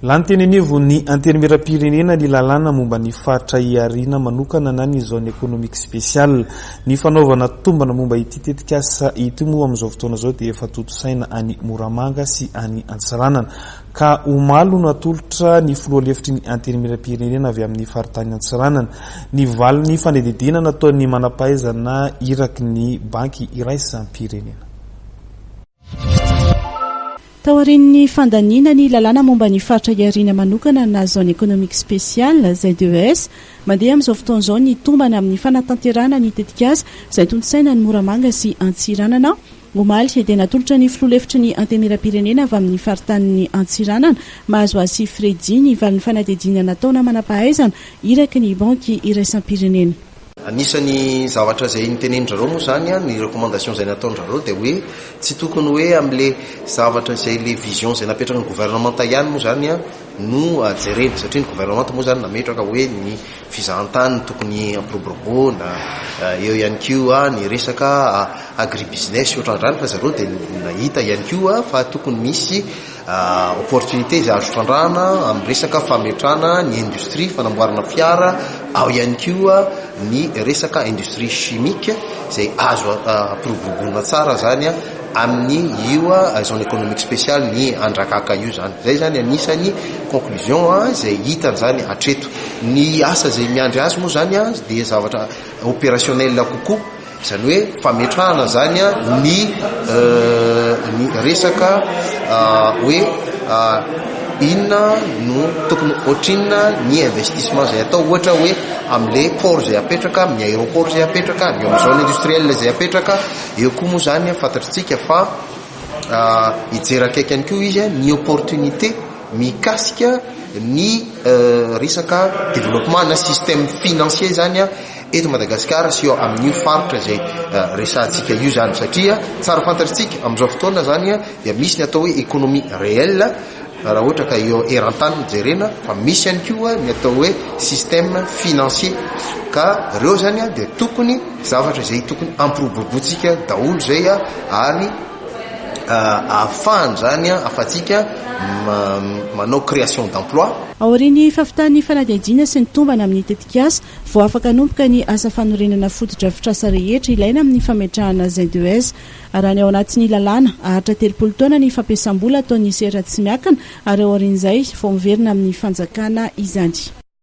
Lantenenevo ny antenimera-pirenena ny lalàna momba ny faritra iarina manokana na ny zone économique spéciale. Ny fanaovana tombana momba ity tetikasa ity moa amin'izao fotoana izao dia efa toto-saina any Moramanga sy any Antsiranana. Ka omalo no atolotra ny filoha lefitry ny antenimera-pirenena avy amin'ny faritany Antsiranana. Ny valiny fanedidina nataon'ny manampahaizana iraky ny banky iraisampirenena. Taorin'ny fandanina ny lalàna momba ny faritra iarina manokana na zone économique spéciale ZES mandeha amin'izao fotoana izao ny tombana amin'ny fanatanterana ny tetikasa izay tontosaina ny Moramanga sy Antsiranana. Omaly dia natolotra ny filoha lefitry ny antenimera-pirenena avy amin'ny faritany Antsiranana mahazo azy Fredy ny valiny fanadidina nataona manampahaizana iraky ny banky iraisam-pirenena. Anisany zavatra izay nitenendrareo moa zany ny recommandation izay nataondrareo dia hoe tsy tokony hoe amin'le zavatra izay le vision izay napetraka ny gouvernemanta ihany moa zany no jerena satria ny gouvernemanta moa zany nametraka hoe ny fizahantany tokony ampiroboroboana eo ihany koa ny resaka agribusiness ohatran'izany fa zareo dia nahita ihany koa fa tokony misy opportunité izay azo trandrahana amin'ny resaka fametrana ny industrie fanamboarana fiara ao ihany koa ny resaka industrie chimique izay azo ampiroboroboana tsara zany amin'ny io zone économique spéciale ny andrakaka io zany. Zay zany anisany conclusion izay hitan'izany hatreto. Ny asa izay miandry azy moa zany dia zavatra opérationnel kokoa, izany hoe fametrahana zany ny resaka hoe inona no tokony ohatrinona ny investissement izay atao, ohatra hoe amin'le port izay apetraka, amin'ny aéroport izay apetraka, amin'ny zone industrielle izay apetraka. Eo koa moa zany fantatritsika fa hijeraka ihany koa izy ny opportunité mikasika ny resaka développement na système financier zany eto Madagasikara sy eo amin'io faritra izay resantsika io zany, satria tsara fantatritsika amin'izao fotoana zany dia misy ny atao hoe économie réelle raha ohatra ka eo eran-tany jerena, fa misy ihany koa ny atao hoe système financier, ka reo zany dia tokony zavatra izay tokony ampiroborobotsika daholo zay ary ahafahany zany afatsika manao création d'emploi. Aoriany fahafitan'ny fanadihadiana sy ny tombana amin'ny tetikasa vao afaka hanomboka ny asa fanorenana foto-drafitrasa rehetra ilaina amin'ny fametrahana ZES. Arany ao anatin'ny lalàna ahatra 30 taona ny fampiasam-bola ataon'ny sera tsy miakana ary aorian'izay vao miverina amin'ny fanjakana izany.